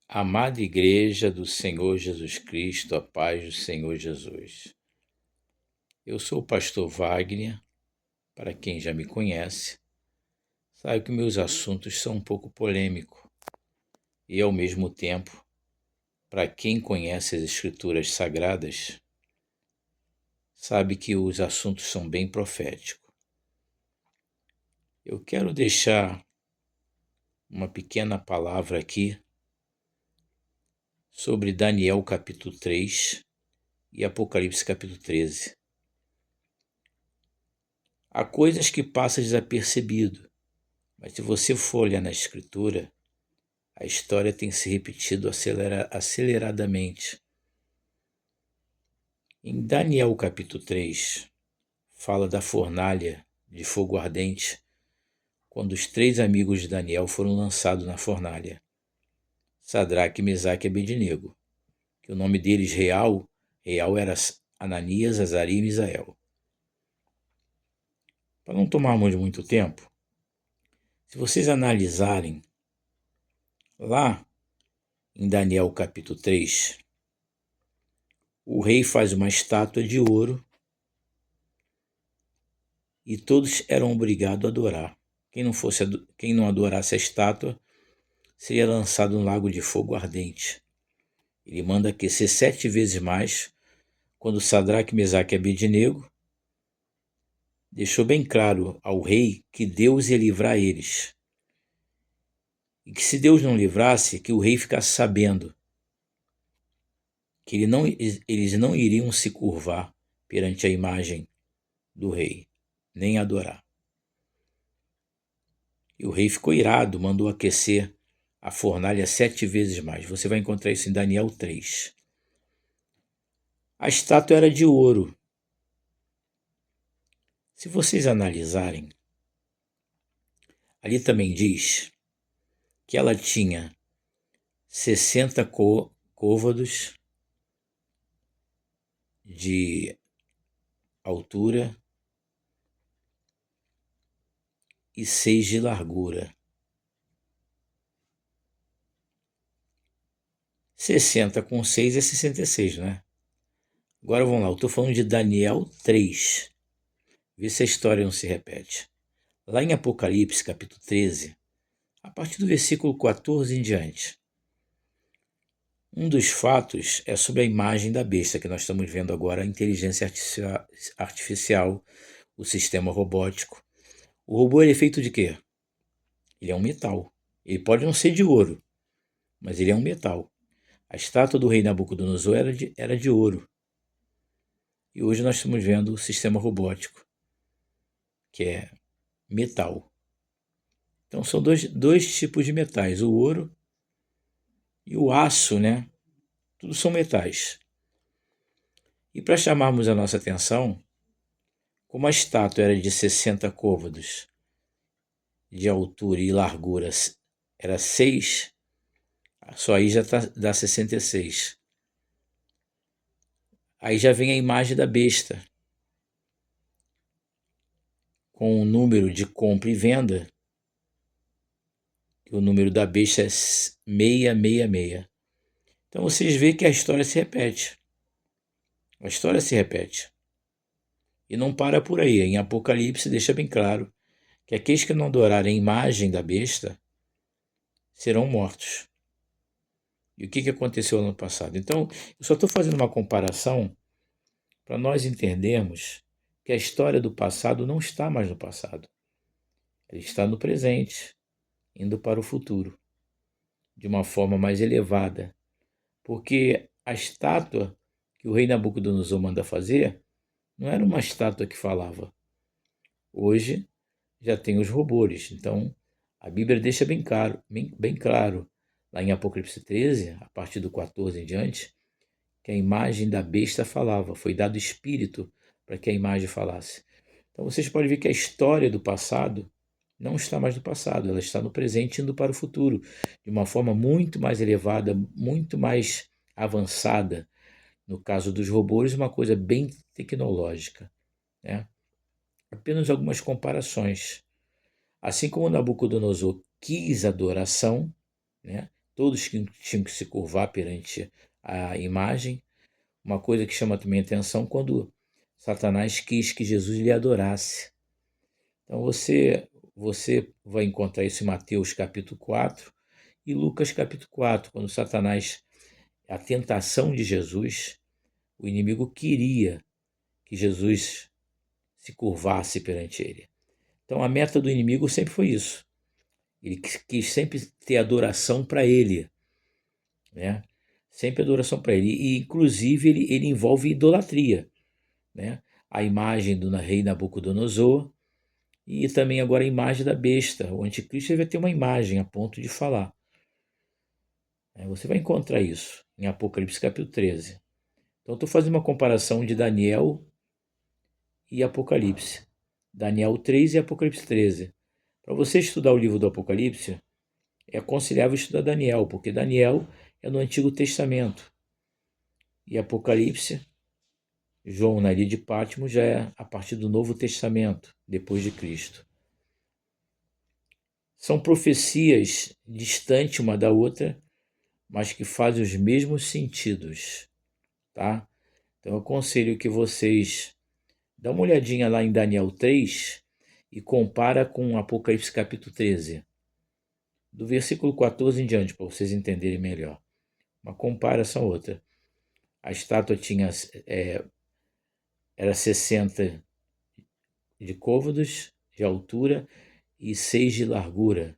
Amada Igreja do Senhor Jesus Cristo, a paz do Senhor Jesus. Eu sou o pastor Wagner, para quem já me conhece, sabe que meus assuntos são um pouco polêmicos e, ao mesmo tempo, para quem conhece as Escrituras Sagradas, sabe que os assuntos são bem proféticos. Eu quero deixar uma pequena palavra aqui sobre Daniel capítulo 3 e Apocalipse capítulo 13. Há coisas que passam desapercebido, mas se você for olhar na Escritura, a história tem se repetido aceleradamente. Em Daniel capítulo 3, fala da fornalha de fogo ardente, quando os 3 amigos de Daniel foram lançados na fornalha, Sadraque, Mesaque e Abednego, que o nome deles real era Ananias, Azaria e Misael. Para não tomarmos muito tempo, se vocês analisarem lá em Daniel capítulo 3, o rei faz uma estátua de ouro e todos eram obrigados a adorar. Quem não adorasse a estátua seria lançado no lago de fogo ardente. Ele manda aquecer 7 vezes mais, quando Sadraque, Mesaque e Abednego deixou bem claro ao rei que Deus ia livrar eles. E que se Deus não livrasse, que o rei ficasse sabendo que eles não iriam se curvar perante a imagem do rei, nem adorar. E o rei ficou irado, mandou aquecer a fornalha 7 vezes mais. Você vai encontrar isso em Daniel 3. A estátua era de ouro. Se vocês analisarem, ali também diz que ela tinha 60 côvados de altura e 6 de largura. 60 com 6 é 66, não é? Agora vamos lá, eu estou falando de Daniel 3. Vê se a história não se repete. Lá em Apocalipse, capítulo 13, a partir do versículo 14 em diante, um dos fatos é sobre a imagem da besta, que nós estamos vendo agora, a inteligência artificial, o sistema robótico. O robô é feito de quê? Ele é um metal. Ele pode não ser de ouro, mas ele é um metal. A estátua do rei Nabucodonosor era de ouro. E hoje nós estamos vendo o sistema robótico, que é metal. Então são dois tipos de metais, o ouro e o aço, né? Tudo são metais. E para chamarmos a nossa atenção, como a estátua era de 60 côvados de altura e largura, era 6, só aí já dá 66. Aí já vem a imagem da besta, com o número de compra e venda. O número da besta é 666. Então vocês veem que a história se repete. A história se repete. E não para por aí. Em Apocalipse deixa bem claro que aqueles que não adorarem a imagem da besta serão mortos. E o que aconteceu no passado? Então, eu só estou fazendo uma comparação para nós entendermos que a história do passado não está mais no passado. Ela está no presente, indo para o futuro, de uma forma mais elevada. Porque a estátua que o rei Nabucodonosor manda fazer não era uma estátua que falava. Hoje já tem os robôs. Então, a Bíblia deixa bem claro, lá em Apocalipse 13, a partir do 14 em diante, que a imagem da besta falava. Foi dado espírito para que a imagem falasse. Então, vocês podem ver que a história do passado não está mais no passado, ela está no presente, indo para o futuro, de uma forma muito mais elevada, muito mais avançada. No caso dos robôs, uma coisa bem tecnológica, né? Apenas algumas comparações. Assim como Nabucodonosor quis adoração, né? todos que tinham que se curvar perante a imagem. Uma coisa que chama também atenção quando Satanás quis que Jesus lhe adorasse. Então você vai encontrar isso em Mateus capítulo 4 e Lucas capítulo 4, quando Satanás, a tentação de Jesus, o inimigo queria que Jesus se curvasse perante ele. Então a meta do inimigo sempre foi isso. Ele quis sempre ter adoração para ele, né? Sempre adoração para ele. E inclusive ele envolve idolatria, né? A imagem do rei Nabucodonosor e também agora a imagem da besta. O anticristo vai ter uma imagem a ponto de falar. Você vai encontrar isso em Apocalipse capítulo 13. Então estou fazendo uma comparação de Daniel e Apocalipse. Daniel 3 e Apocalipse 13. Para você estudar o livro do Apocalipse, é aconselhável estudar Daniel, porque Daniel é no Antigo Testamento. E Apocalipse, João na ilha de Patmos, já é a partir do Novo Testamento, depois de Cristo. São profecias distantes uma da outra, mas que fazem os mesmos sentidos, tá? Então eu aconselho que vocês dão uma olhadinha lá em Daniel 3 e compara com Apocalipse capítulo 13, do versículo 14 em diante, para vocês entenderem melhor. Uma comparação outra. A estátua tinha era 60 de côvados de altura e 6 de largura.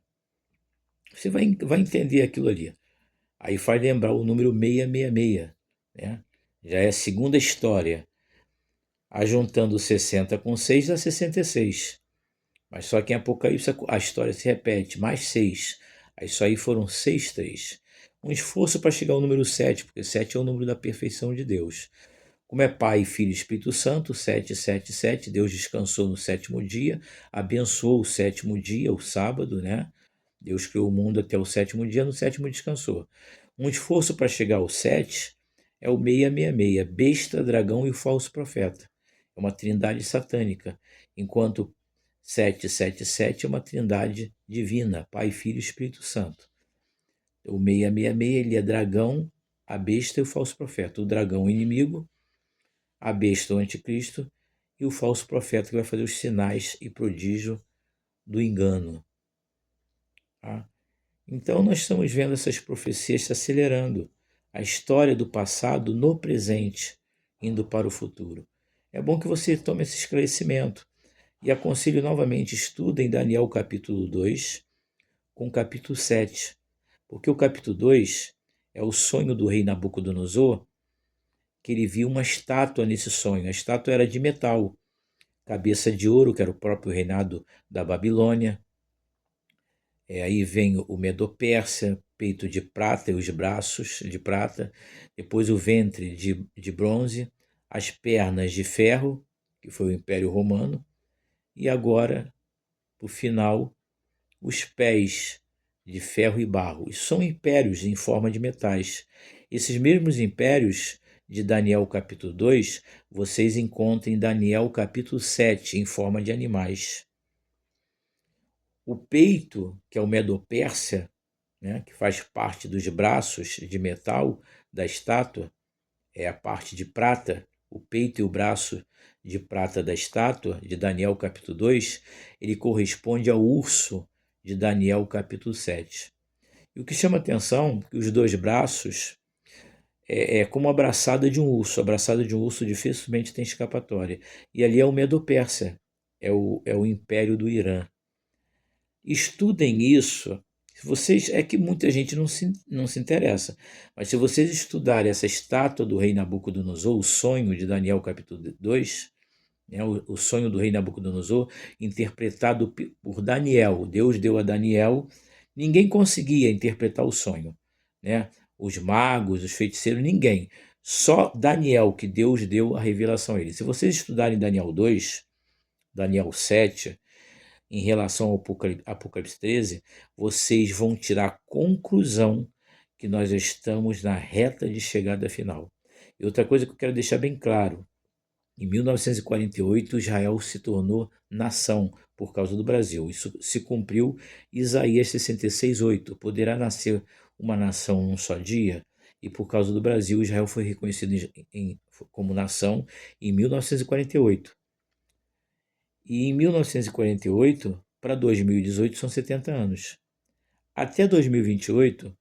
Você vai entender aquilo ali. Aí faz lembrar o número 666, né? Já é a segunda história. Ajuntando 60 com 6 dá 66. Mas só que em Apocalipse a história se repete, mais 6. Aí isso aí foram 6, 3. Um esforço para chegar ao número 7, porque 7 é o número da perfeição de Deus. Como é Pai, Filho e Espírito Santo, 7, 7, 7, Deus descansou no sétimo dia, abençoou o sétimo dia, o sábado, né? Deus criou o mundo até o sétimo dia, no sétimo descansou. Um esforço para chegar ao 7 é o 666, besta, dragão e o falso profeta. É uma trindade satânica, enquanto 777 é uma trindade divina, Pai, Filho e Espírito Santo. O 666 ele é dragão, a besta e o falso profeta. O dragão o inimigo, a besta o anticristo e o falso profeta que vai fazer os sinais e prodígio do engano. Tá? Então nós estamos vendo essas profecias se acelerando. A história do passado no presente, indo para o futuro. É bom que você tome esse esclarecimento. E aconselho novamente, estudem Daniel capítulo 2 com o capítulo 7. Porque o capítulo 2 é o sonho do rei Nabucodonosor, que ele viu uma estátua nesse sonho. A estátua era de metal, cabeça de ouro, que era o próprio reinado da Babilônia. Aí vem o Medo-Pérsia, peito de prata e os braços de prata. Depois o ventre de bronze, as pernas de ferro, que foi o Império Romano. E agora, por final, os pés de ferro e barro. Isso são impérios em forma de metais. Esses mesmos impérios de Daniel capítulo 2, vocês encontram em Daniel capítulo 7, em forma de animais. O peito, que é o Medo-Pérsia, né, que faz parte dos braços de metal da estátua, é a parte de prata, o peito e o braço de prata da estátua, de Daniel capítulo 2, ele corresponde ao urso de Daniel capítulo 7. E o que chama atenção é que os dois braços é como a abraçada de um urso. A abraçada de um urso dificilmente tem escapatória. E ali é o Medo-Pérsia, é o império do Irã. Estudem isso. É que muita gente não se interessa, mas se vocês estudarem essa estátua do rei Nabucodonosor, o sonho de Daniel capítulo 2, né, o sonho do rei Nabucodonosor, interpretado por Daniel, Deus deu a Daniel, ninguém conseguia interpretar o sonho, né? Os magos, os feiticeiros, ninguém. Só Daniel, que Deus deu a revelação a ele. Se vocês estudarem Daniel 2, Daniel 7, em relação ao Apocalipse 13, vocês vão tirar a conclusão que nós estamos na reta de chegada final. E outra coisa que eu quero deixar bem claro, em 1948, Israel se tornou nação por causa do Brasil. Isso se cumpriu Isaías 66:8. Poderá nascer uma nação num só dia, e por causa do Brasil, Israel foi reconhecido como nação em 1948. E em 1948 para 2018 são 70 anos. Até 2028,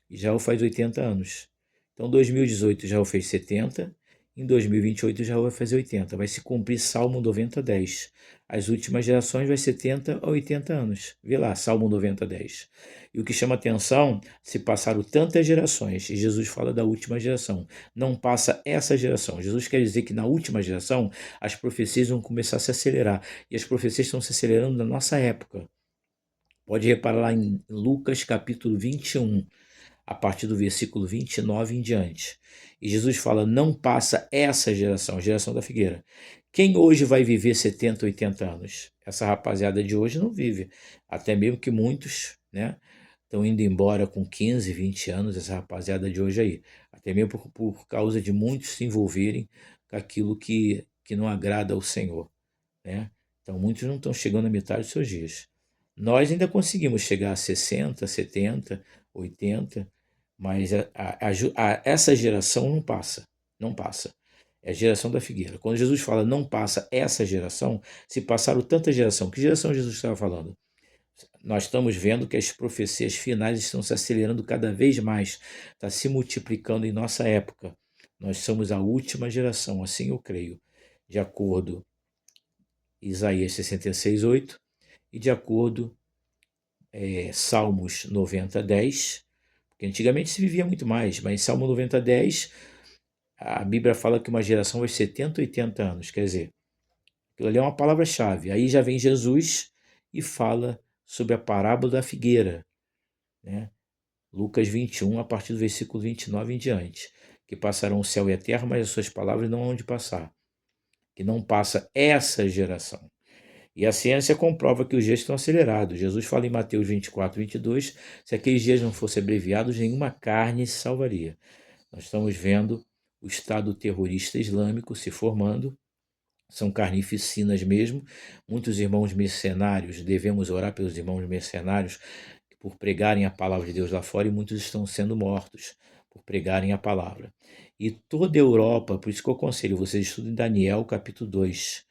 Israel faz 80 anos. Então, 2018 Israel fez 70, em 2028 Israel vai fazer 80. Vai se cumprir Salmo 90, 10. As últimas gerações vai 70 a 80 anos. Vê lá, Salmo 90, 10. E o que chama atenção, se passaram tantas gerações, e Jesus fala da última geração, não passa essa geração. Jesus quer dizer que na última geração as profecias vão começar a se acelerar. E as profecias estão se acelerando na nossa época. Pode reparar lá em Lucas capítulo 21, a partir do versículo 29 em diante. E Jesus fala, não passa essa geração, a geração da figueira. Quem hoje vai viver 70, 80 anos? Essa rapaziada de hoje não vive. Até mesmo que muitos, né, estão indo embora com 15, 20 anos, essa rapaziada de hoje aí. Até mesmo por causa de muitos se envolverem com aquilo que não agrada ao Senhor, né? Então muitos não estão chegando à metade dos seus dias. Nós ainda conseguimos chegar a 60, 70, 80, mas essa geração não passa, não passa. É a geração da figueira. Quando Jesus fala não passa essa geração, se passaram tanta geração. Que geração Jesus estava falando? Nós estamos vendo que as profecias finais estão se acelerando cada vez mais, está se multiplicando em nossa época. Nós somos a última geração, assim eu creio, de acordo com Isaías 66, 8, e de acordo Salmos 90, 10, porque antigamente se vivia muito mais, mas em Salmo 90, 10, a Bíblia fala que uma geração vai 70, 80 anos, quer dizer, aquilo ali é uma palavra-chave. Aí já vem Jesus e fala sobre a parábola da figueira, né? Lucas 21, a partir do versículo 29 em diante, que passarão o céu e a terra, mas as suas palavras não hão de passar, que não passa essa geração. E a ciência comprova que os dias estão acelerados. Jesus fala em Mateus 24, 22, se aqueles dias não fossem abreviados, nenhuma carne se salvaria. Nós estamos vendo o Estado terrorista islâmico se formando, são carnificinas mesmo. Muitos irmãos mercenários, devemos orar pelos irmãos mercenários por pregarem a palavra de Deus lá fora, e muitos estão sendo mortos por pregarem a palavra. E toda a Europa, por isso que eu aconselho vocês estudem Daniel capítulo 2,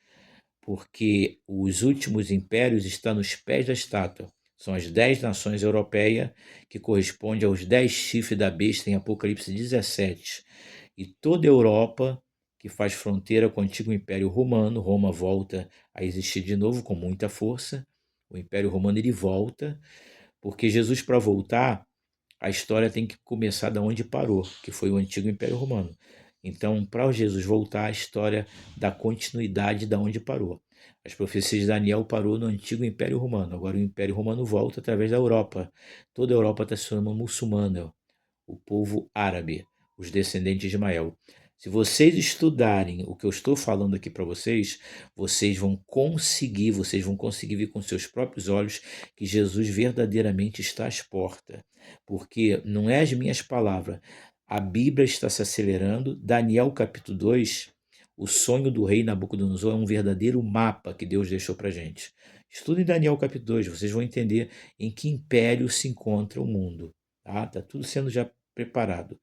porque os últimos impérios estão nos pés da estátua. São as 10 nações europeias, que corresponde aos 10 chifres da besta em Apocalipse 17. E toda a Europa, que faz fronteira com o antigo Império Romano, Roma volta a existir de novo com muita força. O Império Romano ele volta, porque Jesus, para voltar, a história tem que começar da onde parou, que foi o antigo Império Romano. Então, para Jesus voltar, a história dá continuidade da onde parou. As profecias de Daniel parou no antigo Império Romano. Agora o Império Romano volta através da Europa. Toda a Europa está se tornando muçulmana, o povo árabe, os descendentes de Ismael. Se vocês estudarem o que eu estou falando aqui para vocês, vocês vão conseguir ver com seus próprios olhos que Jesus verdadeiramente está às portas. Porque não é as minhas palavras, a Bíblia está se acelerando. Daniel capítulo 2, o sonho do rei Nabucodonosor é um verdadeiro mapa que Deus deixou para a gente. Estudem Daniel capítulo 2, vocês vão entender em que império se encontra o mundo. Tá tudo sendo já preparado.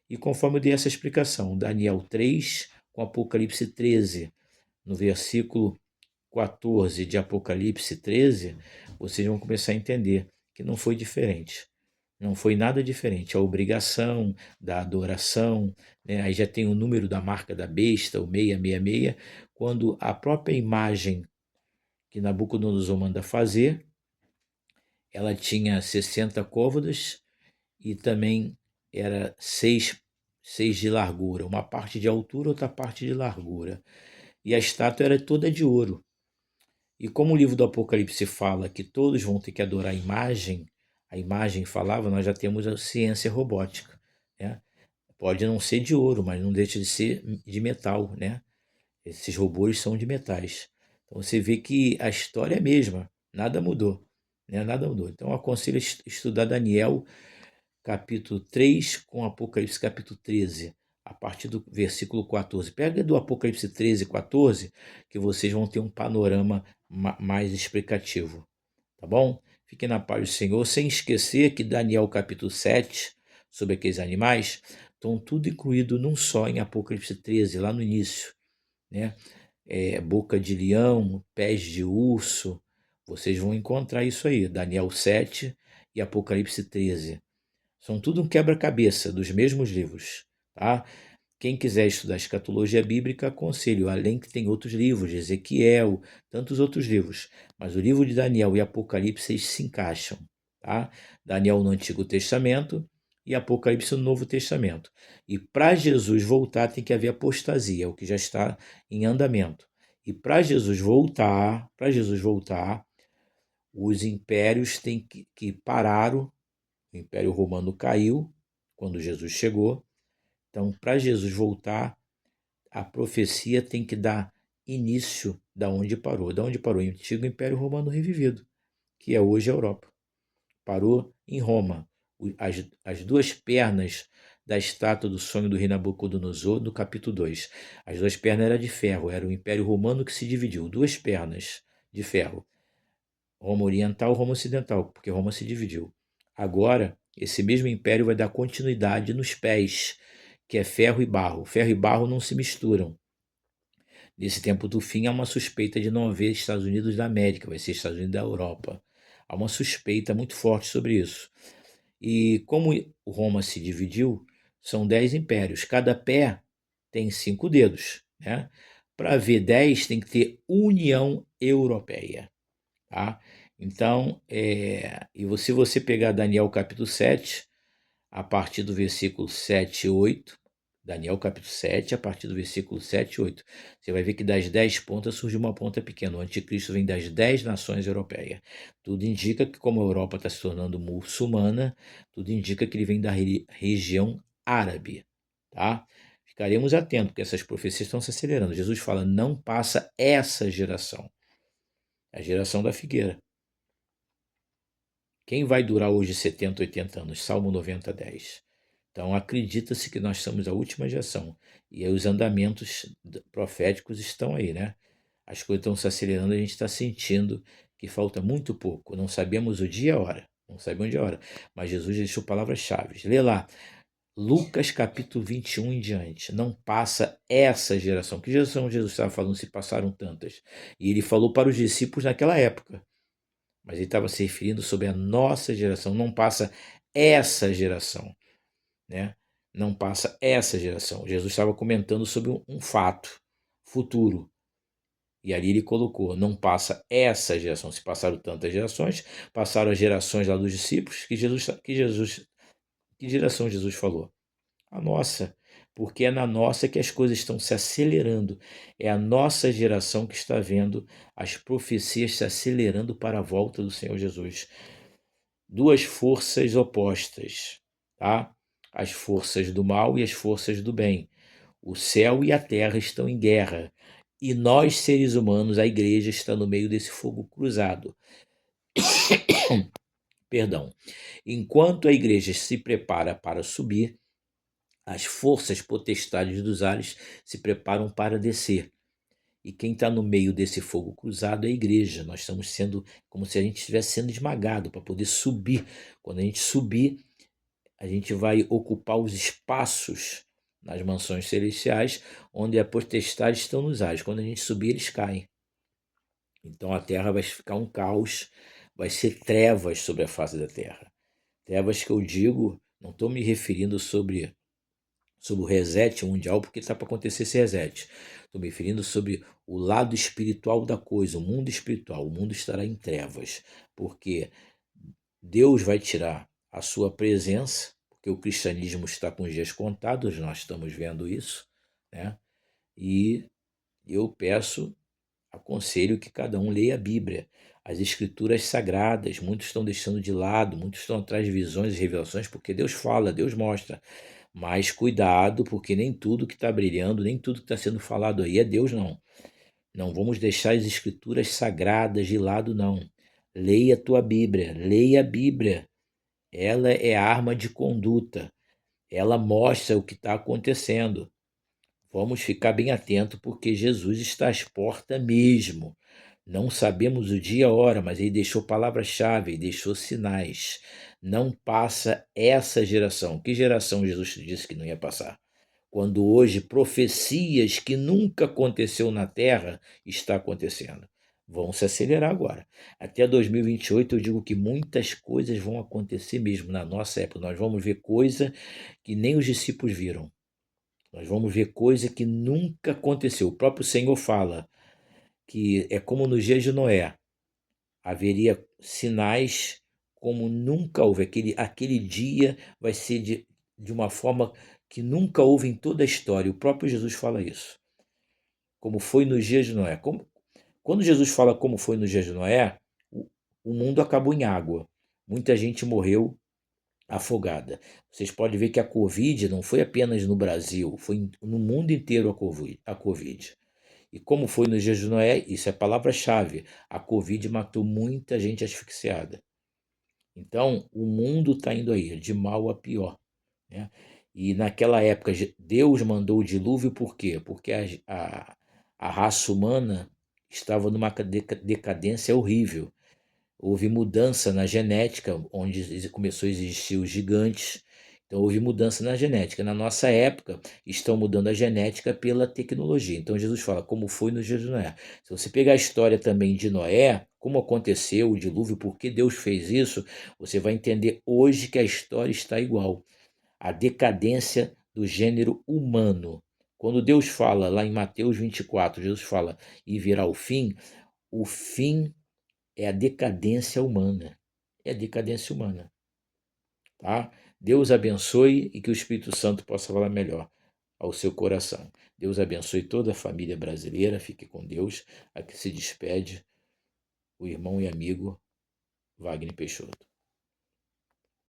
E conforme eu dei essa explicação, Daniel 3 com Apocalipse 13, no versículo 14 de Apocalipse 13, vocês vão começar a entender que não foi diferente. Não foi nada diferente. A obrigação da adoração, né? Aí já tem o número da marca da besta, o 666, quando a própria imagem que Nabucodonosor manda fazer, ela tinha 60 côvados e também era seis de largura, uma parte de altura, outra parte de largura. E a estátua era toda de ouro. E como o livro do Apocalipse fala que todos vão ter que adorar a imagem falava, nós já temos a ciência robótica, né? Pode não ser de ouro, mas não deixa de ser de metal, né? Esses robôs são de metais. Então você vê que a história é a mesma, nada mudou, né? Nada mudou. Então eu aconselho estudar Daniel capítulo 3 com Apocalipse capítulo 13, a partir do versículo 14. Pega do Apocalipse 13 e 14, que vocês vão ter um panorama mais explicativo, tá bom? Fiquem na paz do Senhor, sem esquecer que Daniel capítulo 7, sobre aqueles animais, estão tudo incluído num só em Apocalipse 13, lá no início, né? Boca de leão, pés de urso, vocês vão encontrar isso aí, Daniel 7 e Apocalipse 13. São tudo um quebra-cabeça dos mesmos livros, tá? Quem quiser estudar escatologia bíblica, aconselho, além que tem outros livros, de Ezequiel, tantos outros livros. Mas o livro de Daniel e Apocalipse eles se encaixam, tá? Daniel no Antigo Testamento e Apocalipse no Novo Testamento. E para Jesus voltar tem que haver apostasia, o que já está em andamento. E para Jesus voltar, os impérios têm que pararam. O Império Romano caiu quando Jesus chegou. Então, para Jesus voltar, a profecia tem que dar início da onde parou. Da onde parou? O antigo Império Romano revivido, que é hoje a Europa. Parou em Roma. As duas pernas da estátua do sonho do rei Nabucodonosor, no capítulo 2. As duas pernas eram de ferro, era o Império Romano que se dividiu. Duas pernas de ferro. Roma Oriental, Roma Ocidental, porque Roma se dividiu. Agora, esse mesmo império vai dar continuidade nos pés, que é ferro e barro. Ferro e barro não se misturam. Nesse tempo do fim, há uma suspeita de não haver Estados Unidos da América, vai ser Estados Unidos da Europa. Há uma suspeita muito forte sobre isso. E como Roma se dividiu, são 10 impérios. Cada pé tem 5 dedos, né? Para haver 10, tem que ter União Europeia. Tá? Então, se você pegar Daniel capítulo 7, a partir do versículo 7 e 8, Daniel capítulo 7, a partir do versículo 7 e 8, você vai ver que das 10 pontas surge uma ponta pequena. O anticristo vem das 10 nações europeias. Tudo indica que, como a Europa está se tornando muçulmana, tudo indica que ele vem da região árabe. Tá? Ficaremos atentos, porque essas profecias estão se acelerando. Jesus fala, não passa essa geração. É a geração da figueira. Quem vai durar hoje 70, 80 anos? Salmo 90, 10. Então, acredita-se que nós somos a última geração. E aí os andamentos proféticos estão aí, né? As coisas estão se acelerando, a gente está sentindo que falta muito pouco. Não sabemos o dia e a hora. Não sabemos o dia e a hora. Mas Jesus deixou palavras-chave. Lê lá. Lucas capítulo 21 em diante. Não passa essa geração. Que geração Jesus estava falando se passaram tantas? E ele falou para os discípulos naquela época. Mas ele estava se referindo sobre a nossa geração, não passa essa geração, né? Não passa essa geração. Jesus estava comentando sobre um fato futuro. E ali ele colocou, não passa essa geração. Se passaram tantas gerações, passaram as gerações lá dos discípulos, que geração Jesus falou? A nossa, porque é na nossa que as coisas estão se acelerando. É a nossa geração que está vendo as profecias se acelerando para a volta do Senhor Jesus. Duas forças opostas, tá? As forças do mal e as forças do bem. O céu e a terra estão em guerra. E nós, seres humanos, a igreja está no meio desse fogo cruzado. Perdão. Enquanto a igreja se prepara para subir, as forças potestades dos ares se preparam para descer. E quem está no meio desse fogo cruzado é a igreja. Nós estamos sendo como se a gente estivesse sendo esmagado para poder subir. Quando a gente subir, a gente vai ocupar os espaços nas mansões celestiais, onde a potestade estão nos ares. Quando a gente subir, eles caem. Então a terra vai ficar um caos, vai ser trevas sobre a face da terra. Trevas que eu digo, não estou me referindo sobre o reset mundial, porque está para acontecer esse reset. Estou me referindo sobre o lado espiritual da coisa, o mundo espiritual. O mundo estará em trevas, porque Deus vai tirar a sua presença, porque o cristianismo está com os dias contados, nós estamos vendo isso, né? E eu aconselho que cada um leia a Bíblia, as escrituras sagradas. Muitos estão deixando de lado, muitos estão atrás de visões e revelações, porque Deus fala, Deus mostra. Mas cuidado, porque nem tudo que está brilhando, nem tudo que está sendo falado aí é Deus, não. Não vamos deixar as escrituras sagradas de lado, não. Leia a tua Bíblia, leia a Bíblia. Ela é a arma de conduta. Ela mostra o que está acontecendo. Vamos ficar bem atentos, porque Jesus está às portas mesmo. Não sabemos o dia e a hora, mas ele deixou palavras-chave, ele deixou sinais. Não passa essa geração. Que geração Jesus disse que não ia passar? Quando hoje profecias que nunca aconteceu na Terra está acontecendo. Vão se acelerar agora. Até 2028 eu digo que muitas coisas vão acontecer mesmo na nossa época. Nós vamos ver coisa que nem os discípulos viram. Nós vamos ver coisa que nunca aconteceu. O próprio Senhor fala que é como nos dias de Noé. Haveria sinais como nunca houve. Aquele dia vai ser de uma forma que nunca houve em toda a história. O próprio Jesus fala isso. Como foi nos dias de Noé. Quando Jesus fala como foi nos dias de Noé, o mundo acabou em água. Muita gente morreu afogada. Vocês podem ver que a Covid não foi apenas no Brasil, foi no mundo inteiro a Covid. E como foi nos dias de Noé, isso é palavra-chave. A Covid matou muita gente asfixiada. Então, o mundo está indo aí, de mal a pior, né? E naquela época, Deus mandou o dilúvio por quê? Porque a raça humana estava numa decadência horrível. Houve mudança na genética, onde começou a existir os gigantes. Então, houve mudança na genética. Na nossa época, estão mudando a genética pela tecnologia. Então, Jesus fala como foi nos dias de Noé. Se você pegar a história também de Noé, como aconteceu o dilúvio, por que Deus fez isso, você vai entender hoje que a história está igual. A decadência do gênero humano. Quando Deus fala lá em Mateus 24, Jesus fala e virá o fim é a decadência humana. É a decadência humana, tá? Deus abençoe e que o Espírito Santo possa falar melhor ao seu coração. Deus abençoe toda a família brasileira. Fique com Deus. Aqui se despede o irmão e amigo Wagner Peixoto.